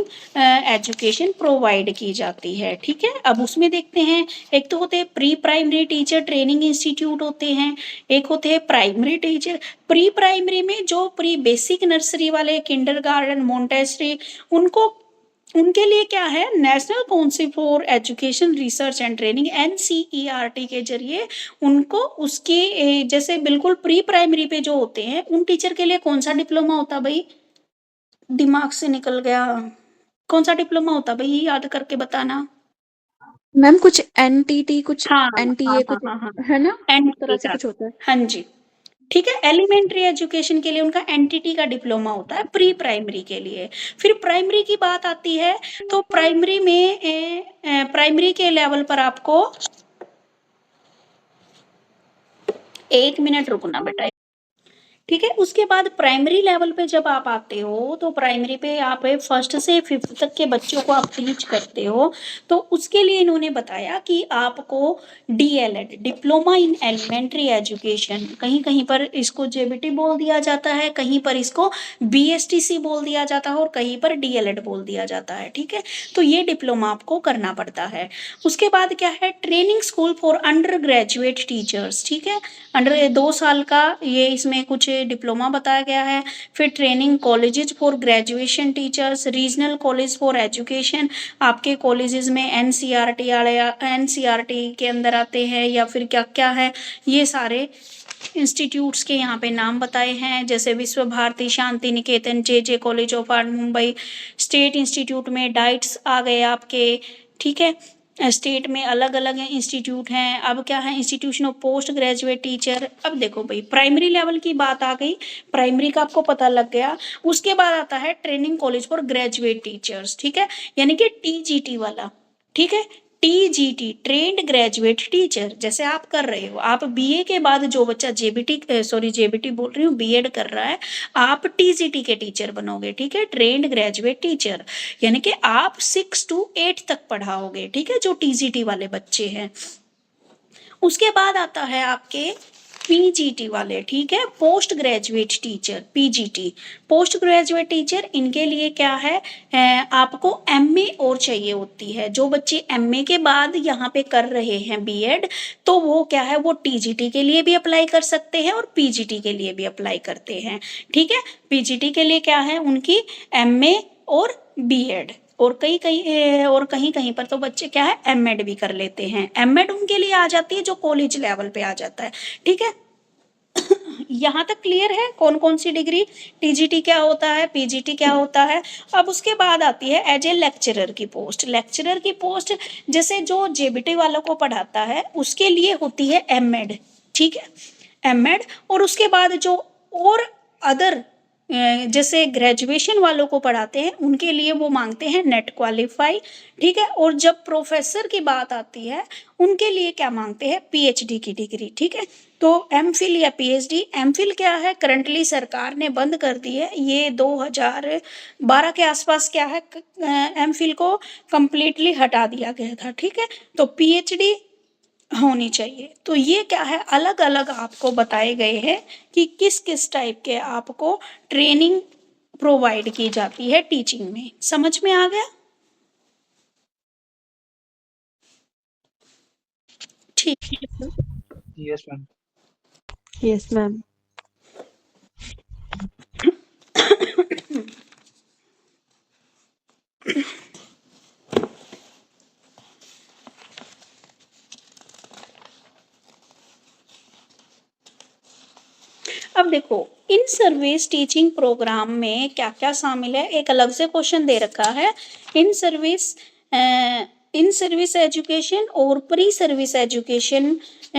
[SPEAKER 1] एजुकेशन प्रोवाइड की जाती है, ठीक है। अब उसमें देखते हैं, एक तो होते हैं pre primary teacher training institute होते हैं, एक होते हैं प्राइमरी टीचर। प्री प्राइमरी में जो प्री बेसिक नर्सरी वाले, किंडरगार्टन, मोंटेसरी, उनको उनके लिए क्या है national council for education research and training NCERT के जरिए उनको उसके जैसे बिल्कुल प्री प्राइमरी पे जो होते हैं उन टीचर के लिए कौन सा डिप्लोमा होता भाई, दिमाग से निकल गया, कौन सा डिप्लोमा होता भाई, याद करके बताना।
[SPEAKER 3] मैम कुछ एनटीटी, कुछ
[SPEAKER 1] हाँ हाँ
[SPEAKER 3] एनटीए,
[SPEAKER 1] हाँ
[SPEAKER 3] कुछ
[SPEAKER 1] हाँ हाँ,
[SPEAKER 3] है ना, उस तरह
[SPEAKER 1] एनटीटी
[SPEAKER 3] से
[SPEAKER 1] का,
[SPEAKER 3] कुछ होता है।
[SPEAKER 1] हाँ जी, ठीक है। एलिमेंट्री एजुकेशन के लिए उनका एनटीटी का डिप्लोमा होता है, प्री प्राइमरी के लिए। फिर प्राइमरी की बात आती है तो प्राइमरी में प्राइमरी के लेवल पर आपको 1 मिनट रुकना बेटा। ठीक है, उसके बाद प्राइमरी लेवल पे जब आप आते हो तो प्राइमरी पे आप फर्स्ट से फिफ्थ तक के बच्चों को आप टीच करते हो, तो उसके लिए इन्होंने बताया कि आपको DElEd, diploma in elementary education, कहीं कहीं पर इसको जेबीटी बोल दिया जाता है, कहीं पर इसको बीएसटीसी बोल दिया जाता है और कहीं पर डीएलएड बोल दिया जाता है। ठीक है, तो ये डिप्लोमा आपको करना पड़ता है। उसके बाद क्या है, training school for under graduate teachers. ठीक है, अंडर 2 साल का ये इसमें कुछ डिप्लोमा बताया गया है। फिर training colleges for graduation teachers, regional college for education, आपके कॉलेजेस में एनसीईआरटी वाले एनसीईआरटी के अंदर आते हैं या फिर क्या क्या है, ये सारे इंस्टीट्यूट्स के यहाँ पे नाम बताए हैं, जैसे Vishwa Bharati, Shanti Niketan, J college of art Mumbai, state institute में डाइट्स आ गए आपके। ठीक है, स्टेट में अलग अलग इंस्टीट्यूट हैं। अब क्या है, institution of post graduate teacher. अब देखो भाई, प्राइमरी लेवल की बात आ गई, प्राइमरी का आपको पता लग गया। उसके बाद आता है training college for graduate teachers. ठीक है, यानी कि टीजीटी वाला। ठीक है, टीजीटी, ट्रेंड ग्रेजुएट टीचर, जैसे आप कर रहे हो, आप बीए के बाद जो बच्चा जेबीटी बोल रही हूँ, बीएड कर रहा है, आप टीजीटी के टीचर बनोगे। ठीक है, ट्रेंड ग्रेजुएट टीचर, यानी कि आप 6 to 8 तक पढ़ाओगे। ठीक है, जो टीजीटी वाले बच्चे हैं। उसके बाद आता है आपके पीजीटी वाले। ठीक है, post graduate teacher, PGT, post graduate teacher, इनके लिए क्या है, आपको एमए और चाहिए होती है। जो बच्चे एमए के बाद यहाँ पे कर रहे हैं बीएड, तो वो क्या है, वो टीजीटी के लिए भी अप्लाई कर सकते हैं और पीजीटी के लिए भी अप्लाई करते हैं। ठीक है, पीजीटी के लिए क्या है, उनकी एमए और बीएड, और कहीं कहीं पर तो बच्चे क्या है, एमएड भी कर लेते हैं। एमएड उनके लिए आ जाती है जो कॉलेज लेवल पे आ जाता है। ठीक है, यहाँ तक क्लियर है कौन कौन सी डिग्री, टीजीटी क्या होता है, पीजीटी क्या होता है। अब उसके बाद आती है एज ए लेक्चरर की पोस्ट। लेक्चरर की पोस्ट जैसे जो जेबीटी वालों को पढ़ाता है उसके लिए होती है एमएड। ठीक है, एमएड, और उसके बाद जो और अदर जैसे ग्रेजुएशन वालों को पढ़ाते हैं उनके लिए वो मांगते हैं नेट क्वालिफाई। ठीक है, और जब प्रोफेसर की बात आती है उनके लिए क्या मांगते हैं, पीएचडी की डिग्री। ठीक है, तो एमफिल या पीएचडी, एमफिल क्या है, करंटली सरकार ने बंद कर दी है, ये 2012 के आसपास क्या है, एमफिल को कंप्लीटली हटा दिया गया था। ठीक है, तो पीएचडी होनी चाहिए। तो ये क्या है, अलग अलग आपको बताए गए हैं कि किस किस टाइप के आपको ट्रेनिंग प्रोवाइड की जाती है टीचिंग में। समझ में आ गया? ठीक है।
[SPEAKER 2] Yes ma'am.
[SPEAKER 3] Yes, ma'am.
[SPEAKER 1] अब देखो, इन सर्विस टीचिंग प्रोग्राम में क्या क्या शामिल है, एक अलग से क्वेश्चन दे रखा है। इन सर्विस एजुकेशन और प्री सर्विस एजुकेशन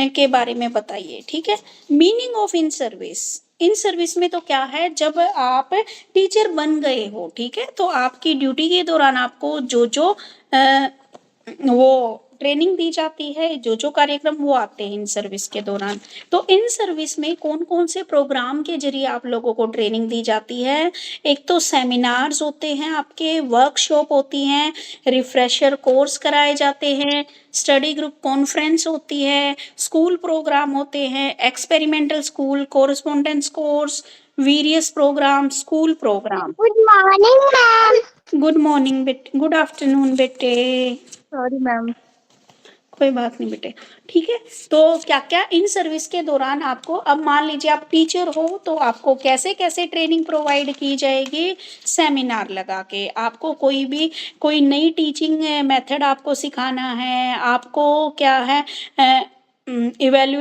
[SPEAKER 1] के बारे में बताइए। ठीक है, meaning of in service, in service में तो क्या है, जब आप टीचर बन गए हो, ठीक है, तो आपकी ड्यूटी के दौरान आपको जो जो वो ट्रेनिंग दी जाती है, जो जो कार्यक्रम वो आते हैं इन सर्विस के दौरान। तो इन सर्विस में कौन कौन से प्रोग्राम के जरिए आप लोगों को ट्रेनिंग दी जाती है, एक तो सेमिनार्स होते हैं आपके, वर्कशॉप होती हैं, रिफ्रेशर कोर्स कराए जाते हैं, स्टडी ग्रुप कॉन्फ्रेंस होती है, स्कूल प्रोग्राम होते हैं, experimental school, correspondence course, various program, school program.
[SPEAKER 4] Good morning ma'am.
[SPEAKER 1] Good morning बेटे, गुड आफ्टरनून बेटे।
[SPEAKER 4] Sorry ma'am.
[SPEAKER 1] कोई बात नहीं बेटे। ठीक है, तो क्या क्या इन सर्विस के दौरान आपको, अब मान लीजिए आप टीचर हो तो आपको कैसे कैसे ट्रेनिंग प्रोवाइड की जाएगी, सेमिनार लगा के आपको कोई नई टीचिंग मेथड आपको सिखाना है, आपको क्या है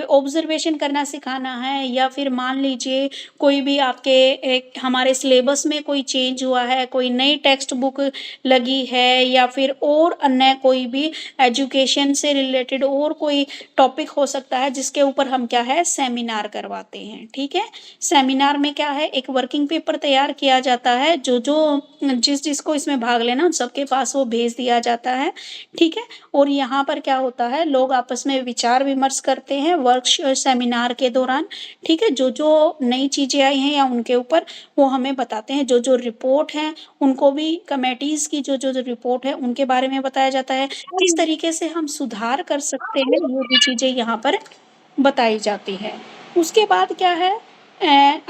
[SPEAKER 1] ऑब्जर्वेशन करना सिखाना है, या फिर मान लीजिए कोई भी आपके हमारे सिलेबस में कोई चेंज हुआ है, कोई नई टेक्स्ट बुक लगी है, या फिर और अन्य कोई भी एजुकेशन से रिलेटेड और कोई टॉपिक हो सकता है जिसके ऊपर हम क्या है, सेमिनार करवाते हैं। ठीक है, सेमिनार में क्या है, एक वर्किंग पेपर तैयार किया जाता है, जो जिसको इसमें भाग लेना उन सबके पास वो भेज दिया जाता है। ठीक है, और यहाँ पर क्या होता है, लोग आपस में विचार विमर्श कवर्स करते हैं वर्क सेमिनार के दौरान, ठीक है। जो जो नई चीज़ें आई हैं या उनके ऊपर वो हमें बताते हैं। जो जो रिपोर्ट हैं उनको भी कमेटीज़ की जो जो रिपोर्ट है उनके बारे में बताया जाता है। किस तरीके से हम सुधार कर सकते हैं ये भी चीज़ें यहाँ पर बताई जाती है। उसके बाद क्या है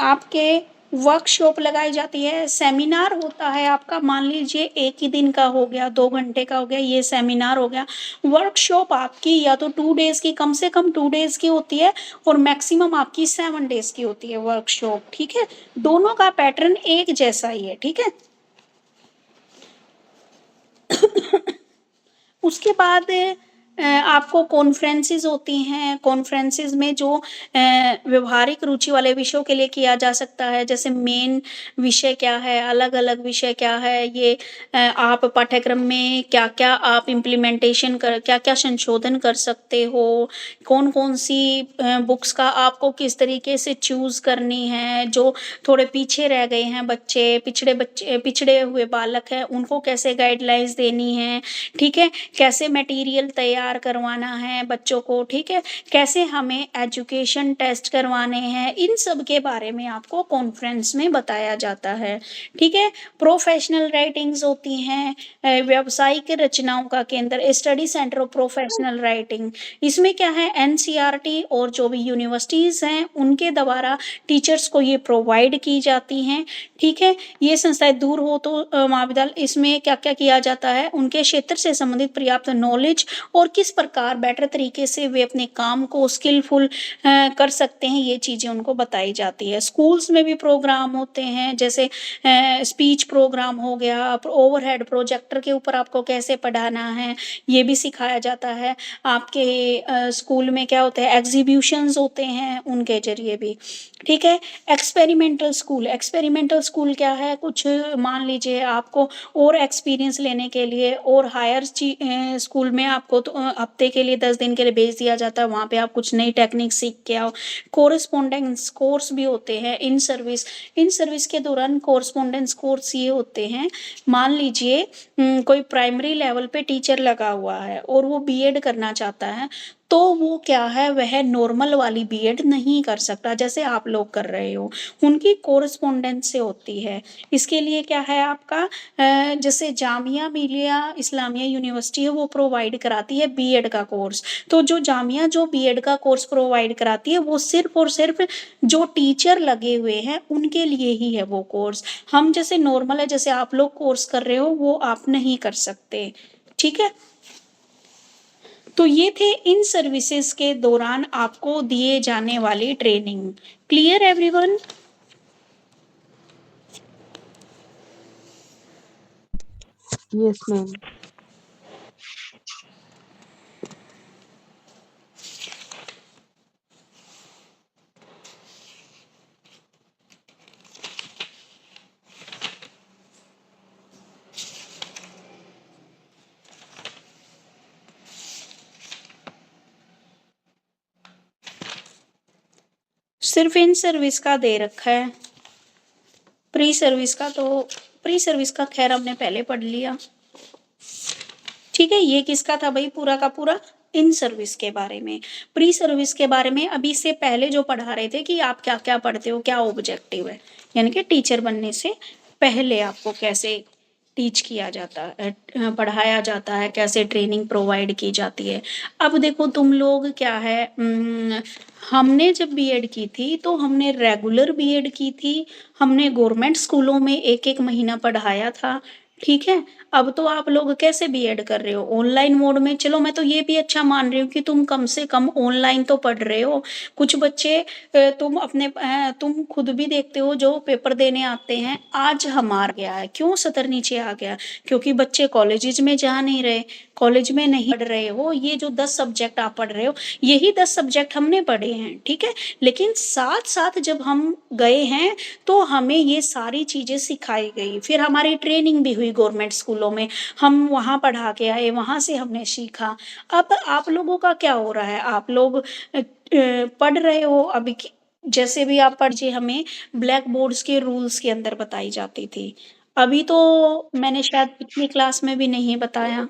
[SPEAKER 1] आपके वर्कशॉप लगाई जाती है, सेमिनार होता है आपका, मान लीजिए 1 ही दिन का हो गया, 2 घंटे का हो गया, ये सेमिनार हो गया। वर्कशॉप आपकी या तो 2 डेज़ की, कम से कम 2 डेज़ की होती है और मैक्सिमम आपकी 7 डेज़ की होती है वर्कशॉप, ठीक है। दोनों का पैटर्न एक जैसा ही है, ठीक है। उसके बाद आपको कॉन्फ्रेंसेस होती हैं। कॉन्फ्रेंसेस में जो व्यवहारिक रुचि वाले विषयों के लिए किया जा सकता है, जैसे मेन विषय क्या है, अलग-अलग विषय क्या है, ये आप पाठ्यक्रम में क्या-क्या आप इम्प्लीमेंटेशन क्या-क्या संशोधन कर सकते हो, कौन-कौन सी बुक्स का आपको किस तरीके से चूज़ करनी है, जो थोड़े पीछे रह गए हैं पिछड़े हुए बालक हैं, उनको कैसे गाइडलाइंस देनी है, ठीक है। कैसे मटेरियल तैयार करवाना है बच्चों को, ठीक है। कैसे हमें एजुकेशन टेस्ट करवाने हैं, इन सब के बारे में आपको कॉन्फ्रेंस में बताया जाता है, ठीक है। प्रोफेशनल राइटिंग्स होती हैं, व्यावसायिक रचनाओं का केंद्र, study centre of professional writing. इसमें क्या है, एनसीईआरटी और जो भी यूनिवर्सिटीज़ हैं उनके द्वारा टीचर्स को ये प्रोवाइड की जाती हैं, ठीक है। ये संस्थाएं दूर हो तो महाविद्यालय इसमें क्या-क्या किया जाता है, उनके क्षेत्र से संबंधित पर्याप्त नॉलेज और किस प्रकार बेटर तरीके से वे अपने काम को स्किलफुल कर सकते हैं, ये चीज़ें उनको बताई जाती है। स्कूल्स में भी प्रोग्राम होते हैं, जैसे स्पीच प्रोग्राम हो गया, ओवरहेड प्रोजेक्टर के ऊपर आपको कैसे पढ़ाना है, ये भी सिखाया जाता है। आपके स्कूल में क्या होता है, एग्जीबिशंस होते हैं, उनके ज़रिए भी, ठीक है। एक्सपेरिमेंटल स्कूल क्या है, कुछ मान लीजिए आपको और एक्सपीरियंस लेने के लिए और हायर स्कूल में आपको तो हफ्ते के लिए 10 दिन के लिए भेज दिया जाता है, वहाँ पे आप कुछ नई टेक्निक सीख के आओ। कोरेस्पोंडेंस कोर्स भी होते हैं इन सर्विस के दौरान। कोरेस्पोंडेंस कोर्स ये होते हैं, मान लीजिए कोई प्राइमरी लेवल पे टीचर लगा हुआ है और वो बीएड करना चाहता है, तो वो क्या है, वह नॉर्मल वाली बीएड नहीं कर सकता जैसे आप लोग कर रहे हो, उनकी कोरेस्पोंडेंस से होती है। इसके लिए क्या है आपका जैसे जामिया मिलिया इस्लामिया यूनिवर्सिटी है, वो प्रोवाइड कराती है बीएड का कोर्स। तो जो बीएड का कोर्स प्रोवाइड कराती है, वो सिर्फ और सिर्फ जो टीचर लगे हुए हैं उनके लिए ही है वो कोर्स। हम जैसे नॉर्मल है, जैसे आप लोग कोर्स कर रहे हो, वो आप नहीं कर सकते, ठीक है। तो ये थे इन सर्विसेज के दौरान आपको दिए जाने वाली training. Clear everyone?
[SPEAKER 3] Yes, ma'am.
[SPEAKER 1] सिर्फ इन सर्विस का दे रखा है, प्री सर्विस का खैर हमने पहले पढ़ लिया, ठीक है। ये किसका था भाई, पूरा का पूरा इन सर्विस के बारे में। प्री सर्विस के बारे में अभी से पहले जो पढ़ा रहे थे कि आप क्या क्या पढ़ते हो, क्या ऑब्जेक्टिव है, यानी कि टीचर बनने से पहले आपको कैसे टीच किया जाता है, पढ़ाया जाता है, कैसे ट्रेनिंग प्रोवाइड की जाती है। अब देखो तुम लोग क्या है, हमने जब बीएड की थी तो हमने रेगुलर बीएड की थी, हमने गवर्नमेंट स्कूलों में 1-1 महीना पढ़ाया था, ठीक है। अब तो आप लोग कैसे बीएड कर रहे हो, ऑनलाइन मोड में। चलो मैं तो ये भी अच्छा मान रही हूँ कि तुम कम से कम ऑनलाइन तो पढ़ रहे हो। कुछ बच्चे तुम खुद भी देखते हो जो पेपर देने आते हैं, आज हमारा गया है, क्यों सतर नीचे आ गया, क्योंकि बच्चे कॉलेजेस में जा नहीं रहे, कॉलेज में नहीं पढ़ रहे हो। ये जो 10 सब्जेक्ट आप पढ़ रहे हो, यही 10 सब्जेक्ट हमने पढ़े हैं, ठीक है। लेकिन साथ साथ जब हम गए हैं तो हमें ये सारी चीज़ें सिखाई गई, फिर हमारी ट्रेनिंग भी हुई गवर्नमेंट स्कूलों में, हम वहाँ पढ़ा के आए, वहाँ से हमने सीखा। अब आप लोगों का क्या हो रहा है, आप लोग पढ़ रहे हो अभी जैसे भी आप पढ़िए, हमें ब्लैक बोर्ड्स के रूल्स के अंदर बताई जाती थी। अभी तो मैंने शायद पिछली क्लास में भी नहीं बताया।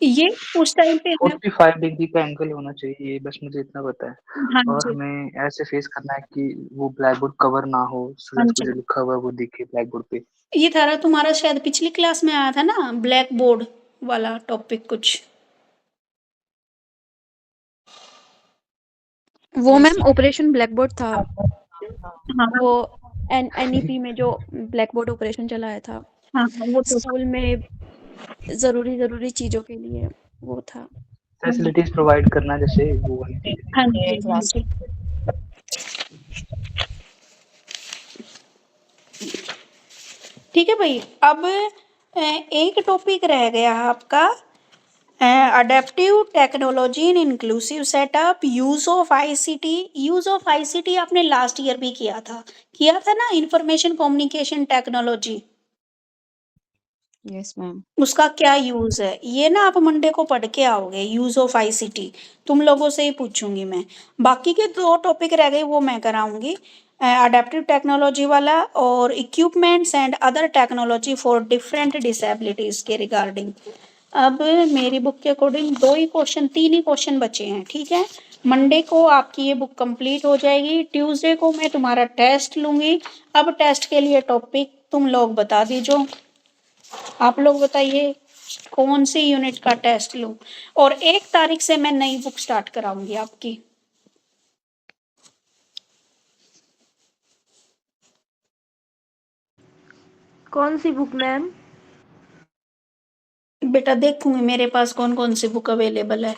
[SPEAKER 1] ये उस टाइम पे हमें
[SPEAKER 2] 45 डिग्री का एंगल होना चाहिए, ये बस मुझे इतना पता है।
[SPEAKER 1] हाँ
[SPEAKER 2] और
[SPEAKER 1] जी,
[SPEAKER 2] हमें ऐसे फेस करना है कि वो ब्लैक बोर्ड कवर ना हो,
[SPEAKER 1] हाँ
[SPEAKER 2] स्टूडेंट्स को
[SPEAKER 1] जी।
[SPEAKER 2] जो लिखा हुआ है वो दिखे ब्लैक बोर्ड पे।
[SPEAKER 1] ये थारा तुम्हारा शायद पिछली क्लास में आया था ना, ब्लैक बोर्ड वाला टॉपिक कुछ।
[SPEAKER 3] वो मैम ऑपरेशन ब्लैक बोर्ड था।
[SPEAKER 1] हाँ,
[SPEAKER 3] वो एनईपी में जो ब्लैक बोर्ड ऑपरेशन चलाया था
[SPEAKER 1] हाँ, हाँ, वो तो
[SPEAKER 3] स्कूल में जरूरी चीजों के लिए वो था।
[SPEAKER 2] फैसिलिटीज प्रोवाइड करना जैसे वो वाली चीजें थी।
[SPEAKER 1] हाँ जी, हाँ जी। ठीक है भाई, अब एक टॉपिक रह गया आपका, adaptive technology in inclusive setup, use of ICT. Use of ICT आपने लास्ट ईयर भी किया था ना, information communication technology.
[SPEAKER 3] Yes ma'am.
[SPEAKER 1] उसका क्या यूज है ये ना आप मंडे को पढ़ के आओगे, यूज ऑफ आईसीटी। तुम लोगों से ही पूछूंगी मैं। बाकी के 2 टॉपिक रह गए वो मैं कराऊंगी, अडेप्टिव टेक्नोलॉजी वाला और equipments and other technology for different disabilities के रिगार्डिंग। अब मेरी बुक के अकॉर्डिंग 2 ही क्वेश्चन, 3 ही क्वेश्चन बचे हैं, ठीक है। मंडे को आपकी ये बुक कंप्लीट हो जाएगी, ट्यूसडे को मैं तुम्हारा टेस्ट लूंगी। अब टेस्ट के लिए टॉपिक तुम लोग बता दीजो, आप लोग बताइए कौन सी यूनिट का टेस्ट लूं। और 1 तारीख से मैं नई बुक स्टार्ट कराऊंगी आपकी।
[SPEAKER 3] कौन सी बुक मैम?
[SPEAKER 1] बेटा देखूंगी मेरे पास कौन कौन सी बुक अवेलेबल है।